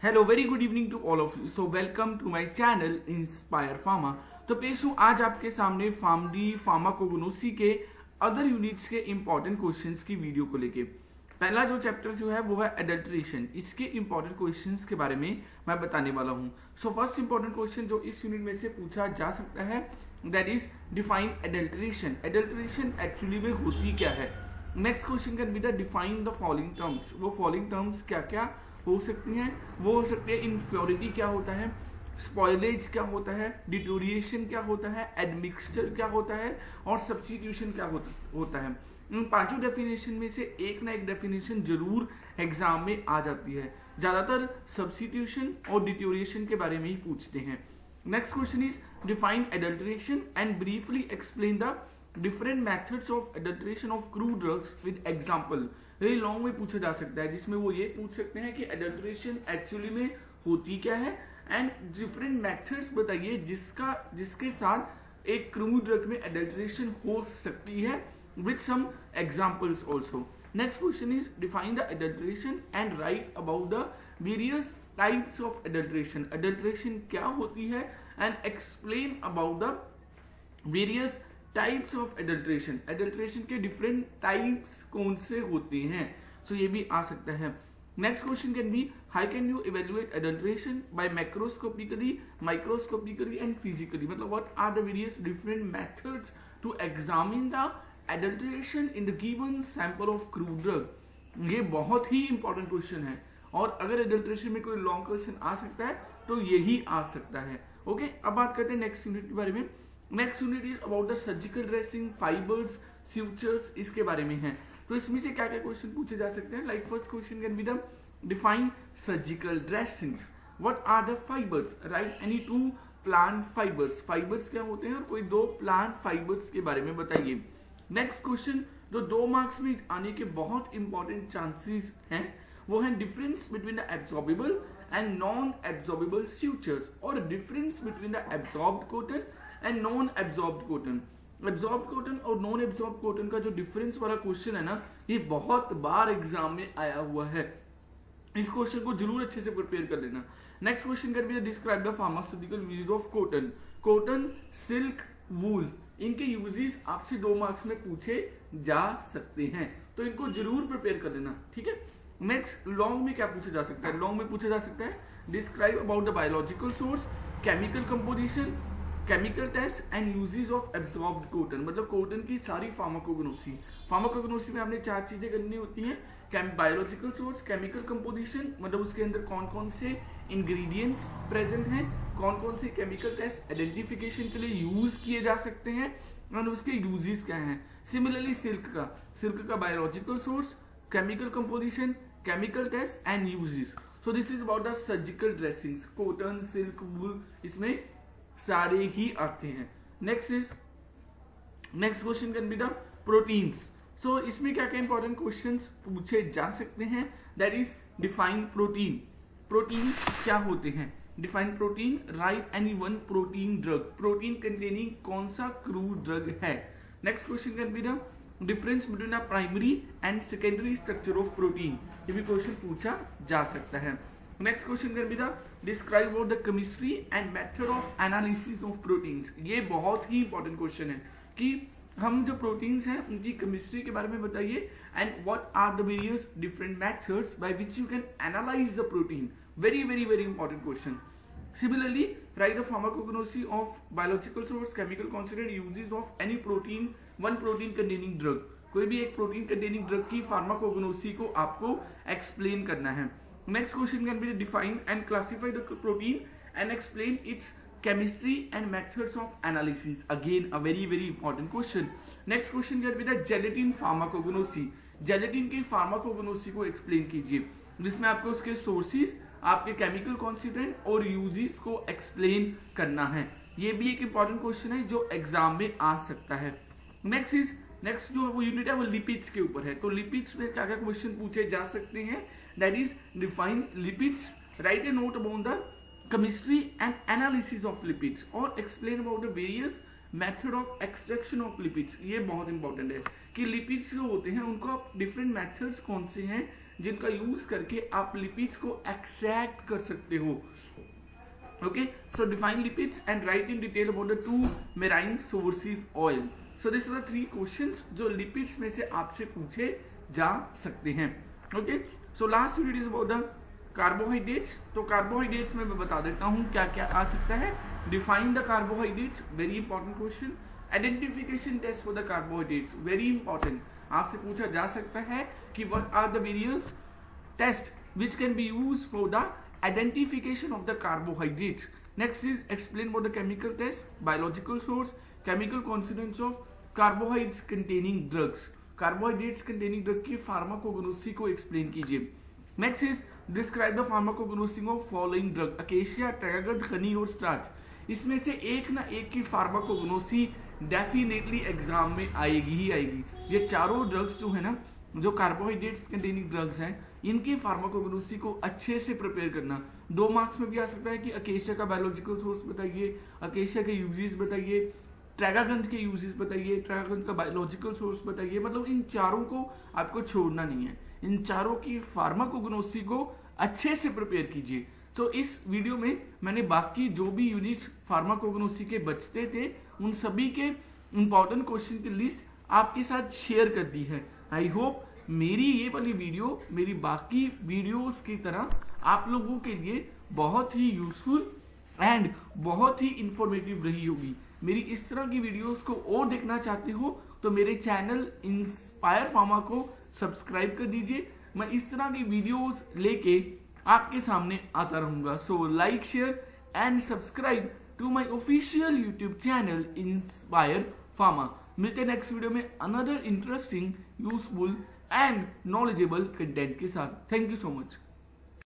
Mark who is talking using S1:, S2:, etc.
S1: Hello very good evening to all of you. So welcome to my channel Inspire Pharma. तो पेश हूँ आज आपके सामने फार्मडी फार्माकोगनोसी के अदर यूनिट्स के इंपॉर्टेंट क्वेश्चंस की वीडियो को लेके। पहला जो चैप्टर जो है वो है एडल्ट्रेशन। इसके इंपॉर्टेंट क्वेश्चंस के बारे में मैं बताने वाला हूँ। सो फर्स्ट इंपॉर्टेंट क्वेश्चन जो इस यूनिट में से पूछा जा सकता है that is define adulteration. Adulteration actually में होती क्या है। Next question can be the define the following terms. वो फॉलोइंग टर्म्स क्या क्या हो सकती हैं। वो हो सकती है इन्फ्योरिटी क्या होता है, स्पॉइलेज क्या होता है, डिटोरिएशन क्या होता है, एडमिक्सचर क्या होता है और सब्स्टिट्यूशन क्या होता है। इन पांचों डेफिनेशन में से एक ना एक डेफिनेशन जरूर एग्जाम में आ जाती है। ज्यादातर सब्स्टिट्यूशन और डिटोरिएशन के बारे में ही पूछते हैं। Next question is define adulteration and briefly explain the different methods of adulteration of crude drugs with example. Very long में पूछा जा सकता है, जिसमें वो ये पूछ सकते हैं कि एडल्ट्रेशन एक्चुअली में होती क्या है एंड डिफरेंट मेथड्स बताइए जिसके साथ एक क्रूड ड्रग में एडल्ट्रेशन हो सकती है with some examples also. Next question is define the adulteration and write about the various types of adulteration. Adulteration क्या होती है and explain about the various types of adulteration. Adulteration के different types कौन से होते हैं, सो ये भी आ सकता है। Next question can be how can you evaluate adulteration by macroscopically, microscopically and physically. मतलब what are the various different methods to examine the adulteration in the given sample of crude drug. ये बहुत ही important question है और अगर adulteration में कोई long question आ सकता है तो यही आ सकता है। ओके, अब बात करते हैं नेक्स्ट यूनिट के बारे में। Next unit is about the surgical dressing, fibres, sutures, इसके बारे में है। तो इसमें से क्या क्या क्वेश्चन पूछे जा सकते हैं। Like first question can be the define surgical dressings. What are the fibres, write any two plant fibres. Fibres क्या होते हैं और कोई दो प्लांट फाइबर्स के बारे में बताइए। नेक्स्ट क्वेश्चन जो 2 मार्क्स में आने के बहुत इंपॉर्टेंट चांसेस हैं वो है difference between the absorbable and non absorbable sutures और difference between the absorbed cotton and non absorbed cotton. Absorbed cotton और नॉन एब्सॉर्ब्ड कॉटन का जो डिफरेंस वाला क्वेश्चन है ना, ये बहुत बार एग्जाम में आया हुआ है। इस क्वेश्चन को जरूर अच्छे से प्रिपेयर कर लेना। Next question can be describe the pharmaceutical uses of cotton. Cotton, silk, wool, इनके यूजेस आपसे 2 मार्क्स में पूछे जा सकते हैं, तो इनको जरूर प्रिपेयर कर लेना, ठीक है। नेक्स्ट लॉन्ग में क्या पूछा जा सकता है। लॉन्ग में पूछा जा सकता है describe about the biological source, chemical composition, chemical test and uses of absorbed cotton. मतलब कॉटन की सारी फार्माकोगनोसी। फार्माकोगनोसी में हमने 4 चीजें करनी होती हैं। बायोलॉजिकल सोर्स, केमिकल कंपोजिशन, मतलब उसके अंदर कौन कौन से इंग्रेडिएंट्स प्रेजेंट हैं, कौन कौन से केमिकल टेस्ट आइडेंटिफिकेशन के लिए यूज किए जा सकते हैं और उसके यूजेस क्या हैं। सिमिलरली सिल्क का biological source, chemical composition, chemical test and uses. So this is about the surgical dressings. Cotton, silk, wool, इसमें सारे ही आते हैं। Next question can be the proteins. So इसमें क्या क्या इंपॉर्टेंट क्वेश्चंस पूछे जा सकते हैं। That is define protein. Protein क्या होते हैं। Define protein, write any one protein drug. Protein containing कौन सा क्रूड ड्रग है। Next question can be the difference between a primary and secondary structure of protein. ये भी क्वेश्चन पूछा जा सकता है। Next question can be the describe about the chemistry and method of analysis of proteins. ये बहुत ही important question है कि हम जो प्रोटीन्स हैं उनकी केमिस्ट्री के बारे में बताइए and what are the various different methods by which you can analyse the protein. Very very very important question. Similarly, write the pharmacognosy of biological source, chemical constituent, uses of any protein, one protein containing drug। कोई भी एक protein containing drug की pharmacognosy को आपको explain करना है। Next question can be define and classify the protein and explain its chemistry and methods of analysis. Again a very very important question. Next question can be the gelatin pharmacognosy. Gelatin की pharmacognosy को explain कीजिए, जिसमें आपको उसके sources, आपके chemical constituent और uses को explain करना है। ये भी एक इंपॉर्टेंट क्वेश्चन है जो एग्जाम में आ सकता है। नेक्स्ट जो वो यूनिट है वो लिपिड्स के ऊपर है। तो लिपिड्स में क्या क्या क्वेश्चन पूछे जा सकते हैं। That is define lipids, write a note about the chemistry and analysis of lipids और explain about the various method of extraction of lipids. ये बहुत इंपॉर्टेंट है कि लिपिड्स जो होते हैं उनको आप डिफरेंट मेथड्स कौन से हैं जिनका यूज करके आप लिपिड्स को एक्सट्रैक्ट कर सकते हो। Okay, so define lipids and write in detail about the two marine sources oil. So these are the three questions जो lipids में से आपसे पूछे जा सकते हैं। Okay, so last video is about the carbohydrates. तो carbohydrates में मैं बता देता हूँ क्या क्या आ सकता है। Define the carbohydrates, very important question. Identification test for the carbohydrates, very important. आपसे पूछा जा सकता है कि what are the various tests which can be used for the identification of the carbohydrates. Next is explain about the chemical test, biological source, chemical constituents of carbohydrates containing drugs. Carbohydrates containing drug की pharmacognosy को explain कीजिए। Next is describe the pharmacognosy of following drug, acacia, tragacanth, honey और starch. इसमें से एक ना एक की फार्माकोगनोसी डेफिनेटली एग्जाम में आएगी ही आएगी। ये चारों ड्रग्स जो है ना, जो कार्बोहाइड्रेट्स कंटेनिंग ड्रग्स हैं, इनकी फार्माकोगनोसी को अच्छे से प्रिपेयर करना। 2 मार्क्स में भी आ सकता है कि अकेशिया का बायोलॉजिकल सोर्स बताइए, अकेशिया के यूजेस बताइए, ट्रैगागंज के यूजेस बताइए, ट्रैगागंज का बायोलॉजिकल सोर्स बताइए। मतलब इन चारों को आपको छोड़ना नहीं है, इन चारों की फार्माकोगनोसी को अच्छे से प्रिपेयर कीजिए। तो इस वीडियो में मैंने बाकी जो भी यूनिट्स फार्माकोगनोसी के बचते थे उन सभी के इंपॉर्टेंट क्वेश्चन की लिस्ट आपके साथ शेयर कर दी है। आई होप मेरी ये वाली वीडियो मेरी बाकी वीडियोस की तरह आप लोगों के लिए बहुत ही यूजफुल एंड बहुत ही इंफॉर्मेटिव रही होगी। मेरी इस तरह की वीडियोस को और देखना चाहते हो तो मेरे चैनल इंस्पायर फार्मा को सब्सक्राइब कर दीजिए। मैं इस तरह की वीडियोस लेके आपके सामने आता रहूंगा। So like, share and subscribe to my official YouTube channel Inspire Pharma. मिलते हैं नेक्स्ट वीडियो में another interesting, useful and knowledgeable content के साथ। Thank you so much.